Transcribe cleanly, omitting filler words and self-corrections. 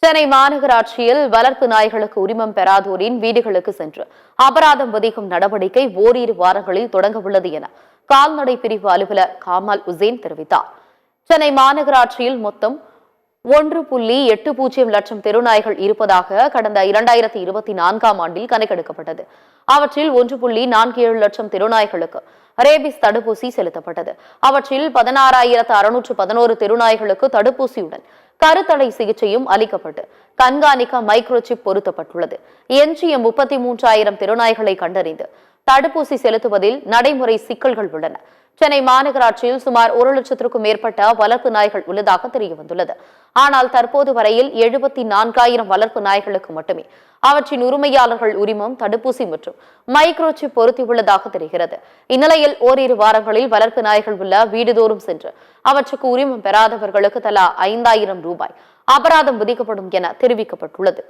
சென்னை மாநகராட்சியில் வளர்ப்பு நாய்களுக்கு உரிமம் பெறாதோரின் வீடுகளுக்கு சென்று அபராதம் விதிக்கும் நடவடிக்கை ஓரிரு வாரங்களில் தொடங்க உள்ளது என கால்நடை பிரிவு அலுவலர் காமல் உசேன் தெரிவித்தார். சென்னை மாநகராட்சியில் மொத்தம் 1.80 லட்சம் தெருநாய்கள் இருப்பதாக கடந்த 2024ஆம் ஆண்டில் கணக்கெடுக்கப்பட்டது. அவற்றில் 1.47 லட்சம் தெருநாய்களுக்கு ரேபிஸ் தடுப்பூசி செலுத்தப்பட்டது. அவற்றில் 16,611 தெருநாய்களுக்கு தடுப்பூசியுடன் கருத்தடை சிகிச்சையும் அளிக்கப்பட்டு கண்காணிக்க மைக்ரோசிப் பொருத்தப்பட்டுள்ளது. எஞ்சிய 33,000 தெருநாய்களை கண்டறிந்து தடுப்பூசி செலுத்துவதில் நடைமுறை சிக்கல்கள் உள்ளன. சென்னை மாநகராட்சியில் சுமார் 1 லட்சத்திற்கும் மேற்பட்ட வளர்ப்பு நாய்கள் உள்ளதாக தெரியவந்துள்ளது. ஆனால் தற்போது வரையில் 74,000 வளர்ப்பு நாய்களுக்கு மட்டுமே அவற்றின் உரிமையாளர்கள் உரிமம், தடுப்பூசி மற்றும் மைக்ரோசிப் பொருத்தியுள்ளதாக தெரிகிறது. இந்நிலையில் ஓரிரு வாரங்களில் வளர்ப்பு நாய்கள் உள்ள வீடுதோறும் சென்று அவற்றுக்கு உரிமம் பெறாதவர்களுக்கு தலா 5,000 ரூபாய் அபராதம் விதிக்கப்படும் என தெரிவிக்கப்பட்டுள்ளது.